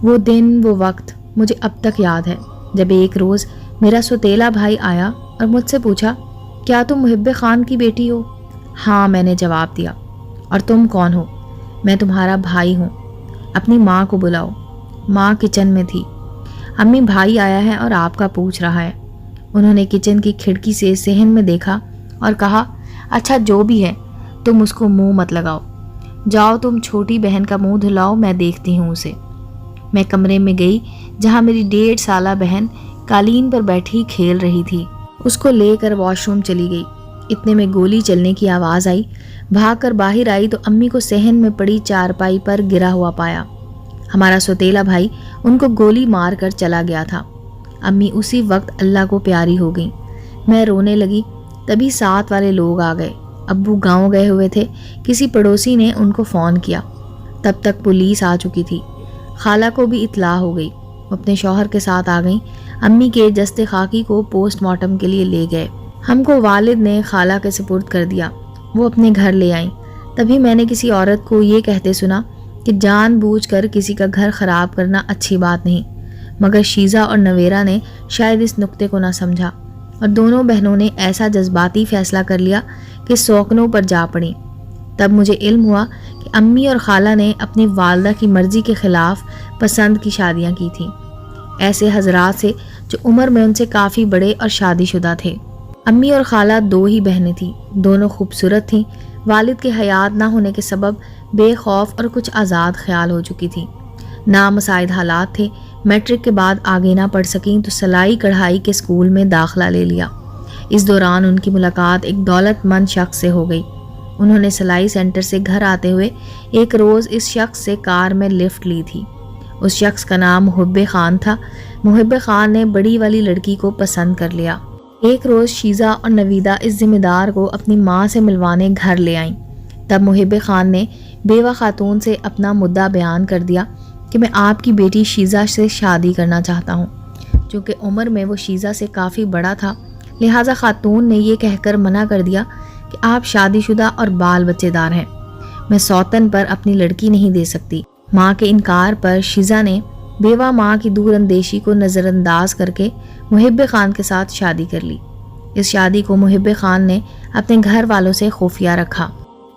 وہ دن وہ وقت مجھے اب تک یاد ہے جب ایک روز میرا سوتیلا بھائی آیا اور مجھ سے پوچھا، کیا تم محب خان کی بیٹی ہو؟ ہاں، میں نے جواب دیا۔ اور تم کون ہو؟ میں تمہارا بھائی ہوں، اپنی ماں کو بلاؤ۔ ماں کچن میں تھی۔ امی، بھائی آیا ہے اور آپ کا پوچھ رہا ہے۔ انہوں نے کچن کی کھڑکی سے صحن میں دیکھا اور کہا، اچھا جو بھی ہے، تم اس کو منہ مت لگاؤ، جاؤ تم چھوٹی بہن کا منہ دھلاؤ، میں دیکھتی ہوں اسے۔ میں کمرے میں گئی جہاں میری 1.5 سالہ بہن قالین پر بیٹھی کھیل رہی تھی۔ اس کو لے کر واش روم چلی گئی۔ اتنے میں گولی چلنے کی آواز آئی۔ بھاگ کر باہر آئی تو امی کو صحن میں پڑی چارپائی پر گرا ہوا پایا۔ ہمارا سوتیلا بھائی ان کو گولی مار کر چلا گیا تھا۔ امی اسی وقت اللہ کو پیاری ہو گئیں۔ میں رونے لگی، تبھی ساتھ والے لوگ آ گئے۔ ابو گاؤں گئے ہوئے تھے، کسی پڑوسی نے ان کو فون کیا، تب تک پولیس آ چکی تھی۔ خالہ کو بھی اطلاع ہو گئی، وہ اپنے شوہر کے ساتھ آ گئیں۔ امی کے جسد خاکی کو پوسٹ مارٹم کے لیے لے گئے۔ ہم کو والد نے خالہ کے سپرد کر دیا، وہ اپنے گھر لے آئیں۔ تبھی میں نے کسی عورت کو یہ کہتے سنا کہ جان بوجھ کر کسی کا گھر خراب کرنا اچھی بات نہیں، مگر شیزہ اور نویرہ نے شاید اس نقطے کو نہ سمجھا اور دونوں بہنوں نے ایسا جذباتی فیصلہ کر لیا کہ سوکنوں پر جا پڑیں۔ تب مجھے علم ہوا کہ امی اور خالہ نے اپنی والدہ کی مرضی کے خلاف پسند کی شادیاں کی تھیں، ایسے حضرات سے جو عمر میں ان سے کافی بڑے اور شادی شدہ تھے۔ امی اور خالہ 2 ہی بہنیں تھیں، دونوں خوبصورت تھیں، والد کے حیات نہ ہونے کے سبب بے خوف اور کچھ آزاد خیال ہو چکی تھیں۔ نامساعد حالات تھے، میٹرک کے بعد آگے نہ پڑھ سکیں تو سلائی کڑھائی کے اسکول میں داخلہ لے لیا۔ اس دوران ان کی ملاقات ایک دولت مند شخص سے ہو گئی۔ انہوں نے سلائی سینٹر سے گھر آتے ہوئے ایک روز اس شخص سے کار میں لفٹ لی تھی۔ اس شخص کا نام محب خان تھا۔ محب خان نے بڑی والی لڑکی کو پسند کر لیا۔ ایک روز شیزہ اور نویدہ اس ذمہ دار کو اپنی ماں سے ملوانے گھر لے آئیں۔ تب محب خان نے بیوہ خاتون سے اپنا مدعا بیان کر دیا کہ میں آپ کی بیٹی شیزہ سے شادی کرنا چاہتا ہوں۔ چونکہ عمر میں وہ شیزہ سے کافی بڑا تھا، لہٰذا خاتون نے یہ کہہ کر منع کر دیا کہ آپ شادی شدہ اور بال بچے دار ہیں، میں سوتن پر اپنی لڑکی نہیں دے سکتی۔ ماں کے انکار پر شیزہ نے بیوہ ماں کی دور اندیشی کو نظر انداز کر کے محب خان کے ساتھ شادی کر لی۔ اس شادی کو محب خان نے اپنے گھر والوں سے خفیہ رکھا۔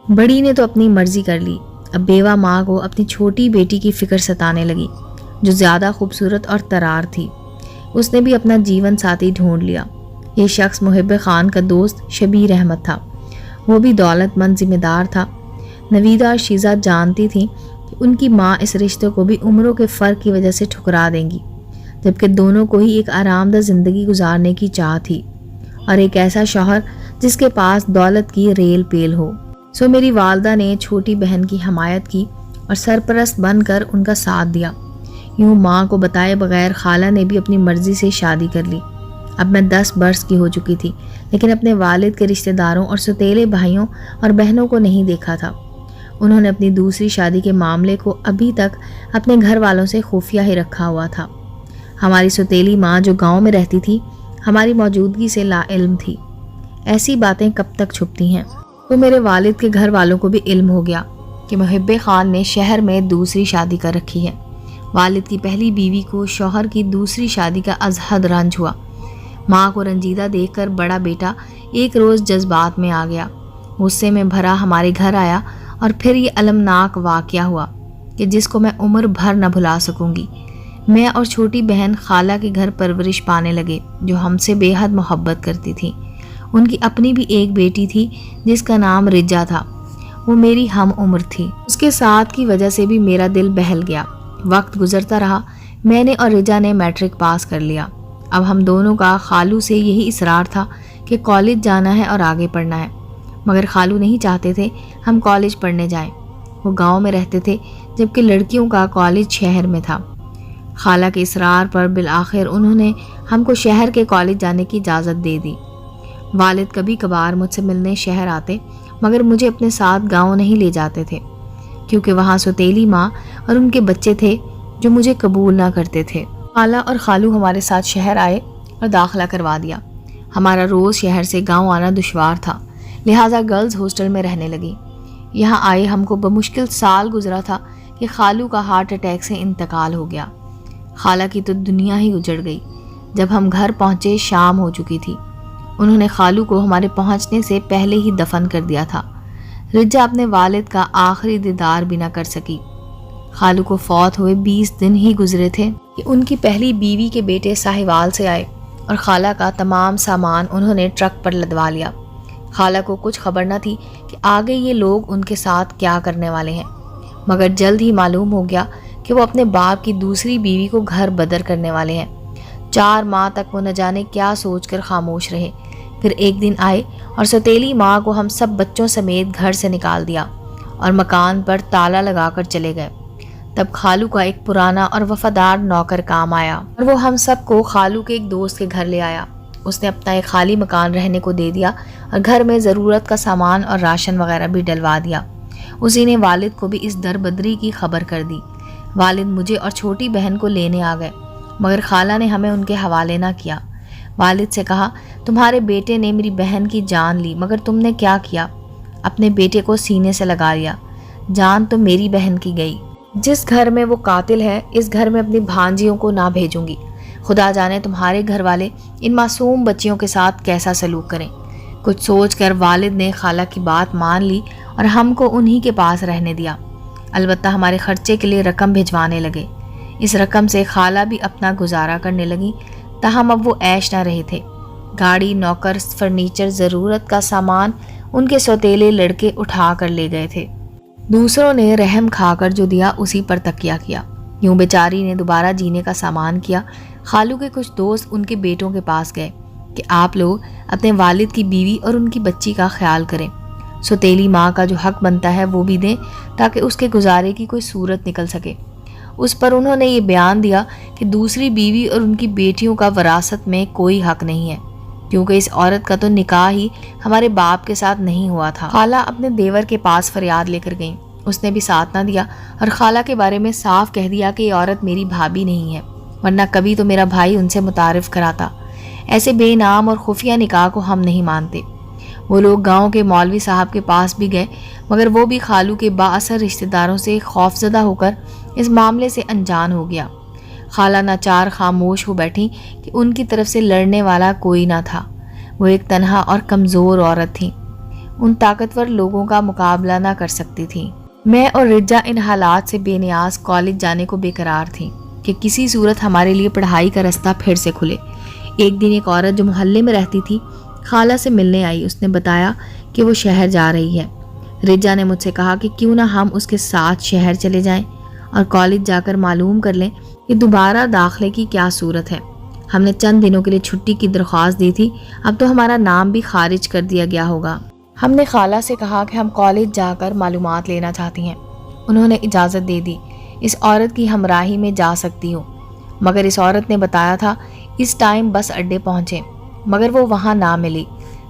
بڑی نے تو اپنی مرضی کر لی، اب بیوہ ماں کو اپنی چھوٹی بیٹی کی فکر ستانے لگی جو زیادہ خوبصورت اور ترار تھی۔ اس نے بھی اپنا جیون ساتھی ڈھونڈ لیا۔ یہ شخص محب خان کا دوست شبیر احمد تھا، وہ بھی دولت مند ذمہ دار تھا۔ نویدہ اور شیزہ جانتی تھیں کہ ان کی ماں اس رشتے کو بھی عمروں کے فرق کی وجہ سے ٹھکرا دیں گی، جبکہ دونوں کو ہی ایک آرام دہ زندگی گزارنے کی چاہ تھی اور ایک ایسا شوہر جس کے پاس دولت کی ریل پیل ہو۔ سو میری والدہ نے چھوٹی بہن کی حمایت کی اور سرپرست بن کر ان کا ساتھ دیا۔ یوں ماں کو بتائے بغیر خالہ نے بھی اپنی مرضی سے شادی کر لی۔ اب میں 10 برس کی ہو چکی تھی، لیکن اپنے والد کے رشتہ داروں اور سوتیلے بھائیوں اور بہنوں کو نہیں دیکھا تھا۔ انہوں نے اپنی دوسری شادی کے معاملے کو ابھی تک اپنے گھر والوں سے خفیہ ہی رکھا ہوا تھا۔ ہماری سوتیلی ماں جو گاؤں میں رہتی تھی، ہماری موجودگی سے لا علم تھی۔ ایسی باتیں کب تک چھپتی ہیں؟ تو میرے والد کے گھر والوں کو بھی علم ہو گیا کہ محب خان نے شہر میں دوسری شادی کر رکھی ہے۔ والد کی پہلی بیوی کو شوہر کی دوسری شادی کا از حد رنج ہوا۔ ماں کو رنجیدہ دیکھ کر بڑا بیٹا ایک روز جذبات میں آ گیا، غصے میں بھرا ہمارے گھر آیا اور پھر یہ المناک واقعہ ہوا کہ جس کو میں عمر بھر نہ بھلا سکوں گی۔ میں اور چھوٹی بہن خالہ کے گھر پرورش پانے لگے جو ہم سے بے حد محبت کرتی تھی۔ ان کی اپنی بھی ایک بیٹی تھی جس کا نام رجا تھا، وہ میری ہم عمر تھی۔ اس کے ساتھ کی وجہ سے بھی میرا دل بہل گیا۔ وقت گزرتا رہا، میں نے اور رجا نے میٹرک پاس کر لیا۔ اب ہم دونوں کا خالو سے یہی اصرار تھا کہ کالج جانا ہے اور آگے پڑھنا ہے، مگر خالو نہیں چاہتے تھے ہم کالج پڑھنے جائیں۔ وہ گاؤں میں رہتے تھے جبکہ لڑکیوں کا کالج شہر میں تھا۔ خالہ کے اصرار پر بالآخر انہوں نے ہم کو شہر کے کالج جانے کی اجازت دے دی۔ والد کبھی کبھار مجھ سے ملنے شہر آتے، مگر مجھے اپنے ساتھ گاؤں نہیں لے جاتے تھے، کیونکہ وہاں سوتیلی ماں اور ان کے بچے تھے جو مجھے قبول نہ کرتے تھے۔ خالہ اور خالو ہمارے ساتھ شہر آئے اور داخلہ کروا دیا۔ ہمارا روز شہر سے گاؤں آنا دشوار تھا، لہٰذا گرلز ہاسٹل میں رہنے لگی۔ یہاں آئے ہم کو بمشکل سال گزرا تھا کہ کہ خالو کا ہارٹ اٹیک سے انتقال ہو گیا۔ خالہ کی تو دنیا ہی اجڑ گئی۔ جب ہم گھر پہنچے شام ہو چکی تھی۔ انہوں نے خالو کو ہمارے پہنچنے سے پہلے ہی دفن کر دیا تھا۔ رجا اپنے والد کا آخری دیدار بھی نہ کر سکی۔ خالو کو فوت ہوئے 20 دن ہی گزرے تھے کہ ان کی پہلی بیوی کے بیٹے ساہیوال سے آئے اور خالہ کا تمام سامان انہوں نے ٹرک پر لدوا لیا۔ خالہ کو کچھ خبر نہ تھی کہ آگے یہ لوگ ان کے ساتھ کیا کرنے والے ہیں، مگر جلد ہی معلوم ہو گیا کہ وہ اپنے باپ کی دوسری بیوی کو گھر بدر کرنے والے ہیں۔ 4 ماہ تک وہ نہ جانے کیا سوچ کر خاموش رہے، پھر ایک دن آئے اور سوتیلی ماں کو ہم سب بچوں سمیت گھر سے نکال دیا اور مکان پر تالا لگا کر چلے گئے۔ تب خالو کا ایک پرانا اور وفادار نوکر کام آیا اور وہ ہم سب کو خالو کے ایک دوست کے گھر لے آیا۔ اس نے اپنا ایک خالی مکان رہنے کو دے دیا اور گھر میں ضرورت کا سامان اور راشن وغیرہ بھی ڈلوا دیا۔ اسی نے والد کو بھی اس دربدری کی خبر کر دی۔ والد مجھے اور چھوٹی بہن کو لینے آ گئے، مگر خالہ نے ہمیں ان کے حوالے نہ کیا۔ والد سے کہا، تمہارے بیٹے نے میری بہن کی جان لی، مگر تم نے کیا کیا؟ اپنے بیٹے کو سینے سے لگا لیا۔ جان تو میری بہن کی گئی۔ جس گھر میں وہ قاتل ہے، اس گھر میں اپنی بھانجیوں کو نہ بھیجوں گی۔ خدا جانے تمہارے گھر والے ان معصوم بچیوں کے ساتھ کیسا سلوک کریں۔ کچھ سوچ کر والد نے خالہ کی بات مان لی اور ہم کو انہی کے پاس رہنے دیا۔ البتہ ہمارے خرچے کے لیے رقم بھجوانے لگے۔ اس رقم سے خالہ بھی اپنا گزارا کرنے لگی، تاہم اب وہ عیش نہ رہے تھے۔ گاڑی، نوکر، فرنیچر، ضرورت کا سامان ان کے سوتیلے لڑکے اٹھا کر لے گئے تھے۔ دوسروں نے رحم کھا کر جو دیا اسی پر تکیہ کیا۔ یوں بیچاری نے دوبارہ جینے کا سامان کیا۔ خالو کے کچھ دوست ان کے بیٹوں کے پاس گئے کہ آپ لوگ اپنے والد کی بیوی اور ان کی بچی کا خیال کریں، سوتیلی ماں کا جو حق بنتا ہے وہ بھی دیں تاکہ اس کے گزارے کی کوئی صورت نکل سکے۔ اس پر انہوں نے یہ بیان دیا کہ دوسری بیوی اور ان کی بیٹیوں کا وراثت میں کوئی حق نہیں ہے، کیونکہ اس عورت کا تو نکاح ہی ہمارے باپ کے ساتھ نہیں ہوا تھا۔ خالہ اپنے دیور کے پاس فریاد لے کر گئیں، اس نے بھی ساتھ نہ دیا اور خالہ کے بارے میں صاف کہہ دیا کہ یہ عورت میری بھابھی نہیں ہے، ورنہ کبھی تو میرا بھائی ان سے متعارف کراتا۔ ایسے بے نام اور خفیہ نکاح کو ہم نہیں مانتے۔ وہ لوگ گاؤں کے مولوی صاحب کے پاس بھی گئے، مگر وہ بھی خالو کے با اثر رشتہ داروں سے خوفزدہ ہو کر اس معاملے سے انجان ہو گیا۔ خالہ ناچار خاموش ہو بیٹھی کہ ان کی طرف سے لڑنے والا کوئی نہ تھا۔ وہ ایک تنہا اور کمزور عورت تھی، ان طاقتور لوگوں کا مقابلہ نہ کر سکتی تھی۔ میں اور رجا ان حالات سے بے نیاز کالج جانے کو بے قرار تھی کہ کسی صورت ہمارے لیے پڑھائی کا رستہ پھر سے کھلے۔ ایک دن ایک عورت جو محلے میں رہتی تھی خالہ سے ملنے آئی۔ اس نے بتایا کہ وہ شہر جا رہی ہے۔ رجا نے مجھ سے کہا کہ کیوں نہ ہم اس کے ساتھ شہر چلے جائیں اور کالج جا کر معلوم کر لیں کہ دوبارہ داخلے کی کیا صورت ہے۔ ہم نے چند دنوں کے لیے چھٹی کی درخواست دی تھی، اب تو ہمارا نام بھی خارج کر دیا گیا ہوگا۔ ہم نے خالہ سے کہا کہ ہم کالج جا کر معلومات لینا چاہتی ہیں۔ انہوں نے اجازت دے دی۔ اس عورت کی ہمراہی میں جا سکتی ہوں، مگر اس عورت نے بتایا تھا اس ٹائم بس اڈے پہنچے، مگر وہ وہاں نہ ملی۔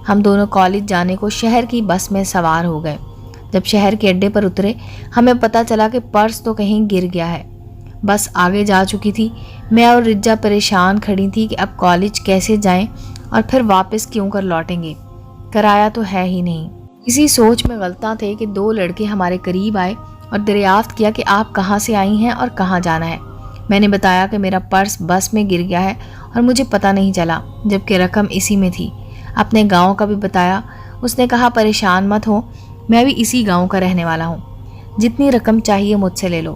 ہم دونوں کالج جانے کو شہر کی بس میں سوار ہو گئے۔ جب شہر کے اڈے پر اترے ہمیں پتہ چلا کہ پرس تو کہیں گر گیا ہے۔ بس آگے جا چکی تھی۔ میں اور رجا پریشان کھڑی تھی کہ اب کالج کیسے جائیں اور پھر واپس کیوں کر لوٹیں گے، کرایہ تو ہے ہی نہیں۔ اسی سوچ میں غلطاں تھے کہ 2 لڑکے ہمارے قریب آئے اور دریافت کیا کہ آپ کہاں سے آئی ہیں اور کہاں جانا ہے۔ میں نے بتایا کہ میرا پرس بس میں گر گیا ہے اور مجھے پتہ نہیں چلا، جبکہ رقم اسی میں تھی۔ اپنے گاؤں کا بھی بتایا۔ اس نے کہا پریشان مت ہو، میں بھی اسی گاؤں کا رہنے والا ہوں، جتنی رقم چاہیے مجھ سے لے لو،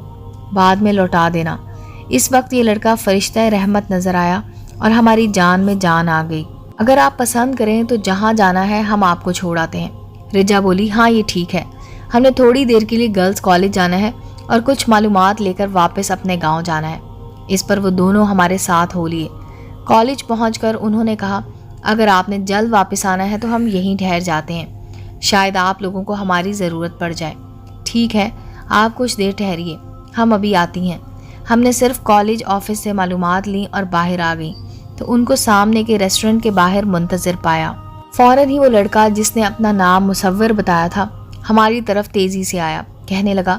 بعد میں لوٹا دینا۔ اس وقت یہ لڑکا فرشتہ رحمت نظر آیا اور ہماری جان میں جان آ گئی۔ اگر آپ پسند کریں تو جہاں جانا ہے ہم آپ کو چھوڑ آتے ہیں۔ رجا بولی، ہاں یہ ٹھیک ہے۔ ہم نے تھوڑی دیر کے لیے گرلز کالج جانا ہے اور کچھ معلومات لے کر واپس اپنے گاؤں جانا ہے۔ اس پر وہ دونوں ہمارے ساتھ ہو لیے۔ کالج پہنچ کر انہوں نے کہا اگر آپ نے جلد واپس آنا ہے تو ہم یہیں ٹھہر جاتے ہیں، شاید آپ لوگوں کو ہماری ضرورت پڑ جائے۔ ٹھیک ہے، آپ کچھ دیر ٹھہریے، ہم ابھی آتی ہیں۔ ہم نے صرف کالج آفس سے معلومات لیں اور باہر آ گئیں تو ان کو سامنے کے ریسٹورنٹ کے باہر منتظر پایا۔ فوراً ہی وہ لڑکا جس نے اپنا نام مصور بتایا تھا ہماری طرف تیزی سے آیا، کہنے لگا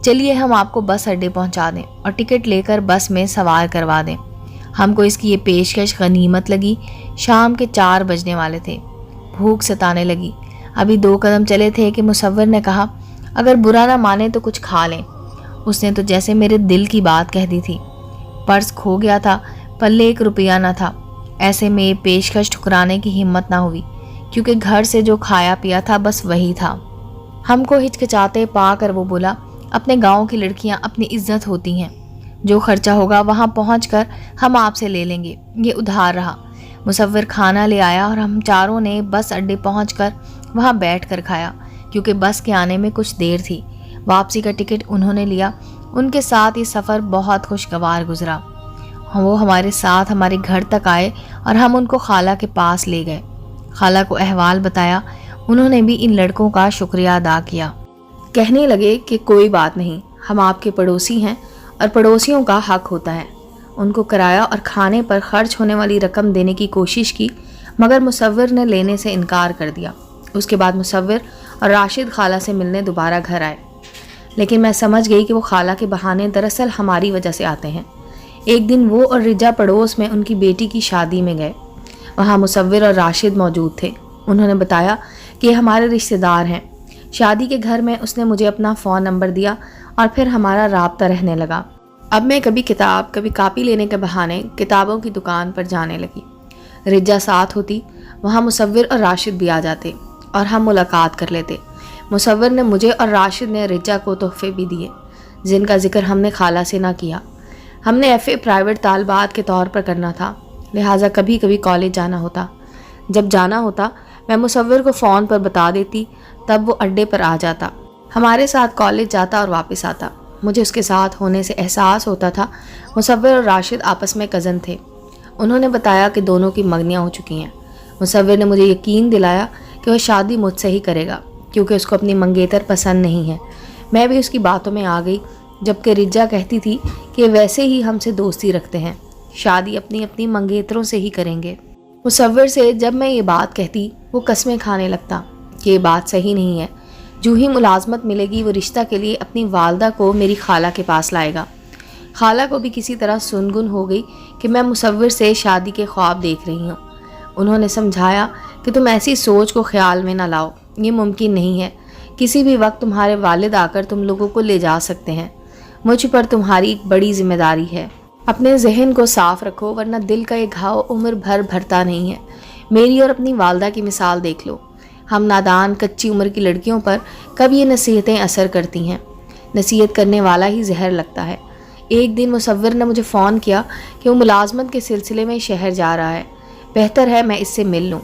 چلیے ہم آپ کو بس اڈے پہنچا دیں اور ٹکٹ لے کر بس میں سوار کروا دیں۔ ہم کو اس کی یہ پیشکش غنیمت لگی۔ شام کے 4 بجنے والے تھے، بھوک ستانے لگی۔ ابھی 2 قدم چلے تھے کہ مصور نے کہا اگر برا نہ مانے تو کچھ کھا لیں۔ اس نے تو جیسے میرے دل کی بات کہہ دی تھی۔ پرس کھو گیا تھا، پلے 1 روپیہ نہ تھا۔ ایسے میں پیشکش ٹھکرانے کی ہمت نہ ہوئی، کیونکہ گھر سے جو کھایا پیا تھا بس وہی تھا۔ ہم کو ہچکچاتے پا کر وہ بولا، اپنے گاؤں کی لڑکیاں اپنی عزت ہوتی ہیں، جو خرچہ ہوگا وہاں پہنچ کر ہم آپ سے لے لیں گے، یہ ادھار رہا۔ مصور کھانا لے آیا اور ہم چاروں نے بس اڈے پہنچ کر وہاں بیٹھ کر کھایا، کیونکہ بس کے آنے میں کچھ دیر تھی۔ واپسی کا ٹکٹ انہوں نے لیا۔ ان کے ساتھ یہ سفر بہت خوشگوار گزرا۔ وہ ہمارے ساتھ ہمارے گھر تک آئے اور ہم ان کو خالہ کے پاس لے گئے۔ خالہ کو احوال بتایا، انہوں نے بھی ان لڑکوں کا شکریہ ادا کیا۔ کہنے لگے کہ کوئی بات نہیں، ہم آپ کے پڑوسی ہیں اور پڑوسیوں کا حق ہوتا ہے۔ ان کو کرایہ اور کھانے پر خرچ ہونے والی رقم دینے کی کوشش کی، مگر مصور نے لینے سے انکار کر دیا۔ اس کے بعد مصور اور راشد خالہ سے ملنے دوبارہ گھر آئے، لیکن میں سمجھ گئی کہ وہ خالہ کے بہانے دراصل ہماری وجہ سے آتے ہیں۔ ایک دن وہ اور رجا پڑوس میں ان کی بیٹی کی شادی میں گئے۔ وہاں مصور اور راشد موجود تھے۔ انہوں نے بتایا کہ یہ ہمارے رشتہ دار ہیں۔ شادی کے گھر میں اس نے مجھے اپنا فون نمبر دیا اور پھر ہمارا رابطہ رہنے لگا۔ اب میں کبھی کتاب کبھی کاپی لینے کے بہانے کتابوں کی دکان پر جانے لگی۔ رجا ساتھ ہوتی، وہاں مصور اور راشد بھی آ جاتے اور ہم ملاقات کر لیتے۔ مصور نے مجھے اور راشد نے رجا کو تحفے بھی دیے، جن کا ذکر ہم نے خالہ سے نہ کیا۔ ہم نے FA پرائیویٹ طالبات کے طور پر کرنا تھا، لہٰذا کبھی کبھی کالج جانا ہوتا۔ جب جانا ہوتا میں مصور کو فون پر بتا دیتی، تب وہ اڈے پر آ جاتا، ہمارے ساتھ کالج جاتا اور واپس آتا۔ مجھے اس کے ساتھ ہونے سے احساس ہوتا تھا۔ مصور اور راشد آپس میں کزن تھے۔ انہوں نے بتایا کہ دونوں کی منگنیاں ہو چکی ہیں۔ مصور نے مجھے یقین دلایا کہ وہ شادی مجھ سے ہی کرے گا، کیونکہ اس کو اپنی منگیتر پسند نہیں ہے۔ میں بھی اس کی باتوں میں آ گئی، جبکہ رجا کہتی تھی کہ ویسے ہی ہم سے دوستی رکھتے ہیں، شادی اپنی اپنی منگیتروں سے ہی کریں گے۔ مصور سے جب میں یہ بات کہتی، وہ قسمیں کھانے لگتا کہ یہ بات صحیح نہیں ہے۔ جو ہی ملازمت ملے گی وہ رشتہ کے لیے اپنی والدہ کو میری خالہ کے پاس لائے گا۔ خالہ کو بھی کسی طرح سنگن ہو گئی کہ میں مصور سے شادی کے خواب دیکھ رہی ہوں۔ انہوں نے سمجھایا کہ تم ایسی سوچ کو خیال میں نہ لاؤ، یہ ممکن نہیں ہے۔ کسی بھی وقت تمہارے والد آ کر تم لوگوں کو لے جا سکتے ہیں۔ مجھ پر تمہاری ایک بڑی ذمہ داری ہے۔ اپنے ذہن کو صاف رکھو، ورنہ دل کا یہ گھاؤ عمر بھر بھرتا نہیں ہے۔ میری اور اپنی والدہ کی مثال دیکھ لو۔ ہم نادان کچی عمر کی لڑکیوں پر کب یہ نصیحتیں اثر کرتی ہیں؟ نصیحت کرنے والا ہی زہر لگتا ہے۔ ایک دن مصور نے مجھے فون کیا کہ وہ ملازمت کے سلسلے میں شہر جا رہا ہے، بہتر ہے میں اس سے مل لوں۔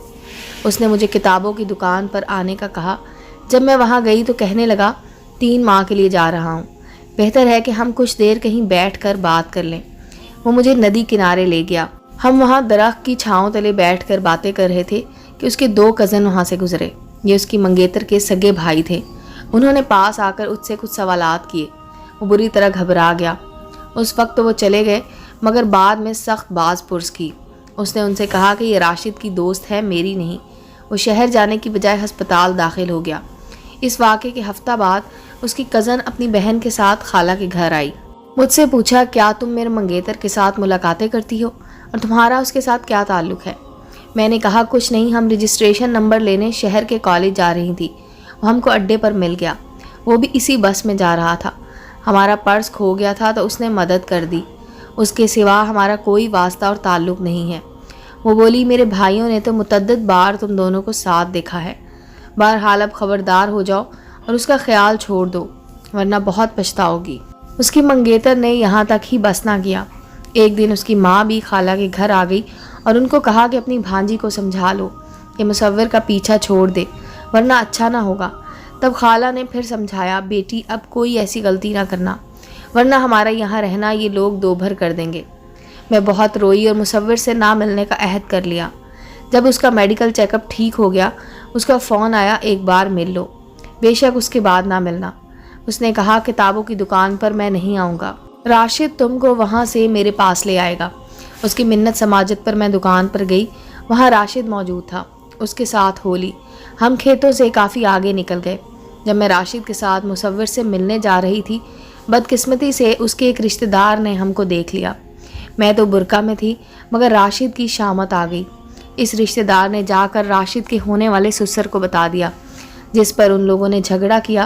اس نے مجھے کتابوں کی دکان پر آنے کا کہا۔ جب میں وہاں گئی تو کہنے لگا 3 ماہ کے لیے جا رہا ہوں، بہتر ہے کہ ہم کچھ دیر کہیں بیٹھ کر بات کر لیں۔ وہ مجھے ندی کنارے لے گیا۔ ہم وہاں درخت کی چھاؤں تلے بیٹھ کر باتیں کر رہے تھے کہ اس کے 2 کزن وہاں سے گزرے۔ یہ اس کی منگیتر کے سگے بھائی تھے۔ انہوں نے پاس آ کر اس سے کچھ سوالات کیے۔ وہ بری طرح گھبرا گیا۔ اس وقت تو وہ چلے گئے، مگر بعد میں سخت باز پرس کی۔ اس نے ان سے کہا کہ یہ راشد کی دوست ہے، میری نہیں۔ وہ شہر جانے کی بجائے ہسپتال داخل ہو گیا۔ اس واقعے کے ہفتہ بعد اس کی کزن اپنی بہن کے ساتھ خالہ کے گھر آئی۔ مجھ سے پوچھا کیا تم میرے منگیتر کے ساتھ ملاقاتیں کرتی ہو اور تمہارا اس کے ساتھ کیا تعلق ہے؟ میں نے کہا کچھ نہیں، ہم رجسٹریشن نمبر لینے شہر کے کالج جا رہی تھی، وہ ہم کو اڈے پر مل گیا، وہ بھی اسی بس میں جا رہا تھا۔ ہمارا پرس کھو گیا تھا تو اس نے مدد کر دی، اس کے سوا ہمارا کوئی واسطہ اور تعلق نہیں ہے۔ وہ بولی میرے بھائیوں نے تو متعدد بار تم دونوں کو ساتھ دیکھا ہے، بہرحال اب خبردار ہو جاؤ اور اس کا خیال چھوڑ دو، ورنہ بہت پچھتاؤ گی۔ اس کی منگیتر نے یہاں تک ہی بس نہ کیا۔ ایک دن اس کی ماں بھی خالہ کے گھر آ گئی اور ان کو کہا کہ اپنی بھانجی کو سمجھا لو کہ مصور کا پیچھا چھوڑ دے، ورنہ اچھا نہ ہوگا۔ تب خالہ نے پھر سمجھایا بیٹی اب کوئی ایسی غلطی نہ کرنا، ورنہ ہمارا یہاں رہنا یہ لوگ دوبھر کر دیں گے۔ میں بہت روئی اور مصور سے نہ ملنے کا عہد کر لیا۔ جب اس کا میڈیکل چیک اپ ٹھیک ہو گیا، اس کا فون آیا ایک بار مل لو، بے شک اس کے بعد نہ ملنا۔ اس نے کہا کتابوں کی دکان پر میں نہیں آؤں گا، راشد تم کو وہاں سے میرے پاس لے آئے گا۔ اس کی منت سماجت پر میں دکان پر گئی، وہاں راشد موجود تھا، اس کے ساتھ ہو لی۔ ہم کھیتوں سے کافی آگے نکل گئے۔ جب میں راشد کے ساتھ مصور سے ملنے جا رہی تھی، بدقسمتی سے اس کے ایک رشتہ دار نے ہم کو دیکھ لیا۔ میں تو برقع میں تھی، مگر راشد کی شامت آ گئی۔ اس رشتہ دار نے جا کر راشد کے ہونے والے سسر کو بتا دیا، جس پر ان لوگوں نے جھگڑا کیا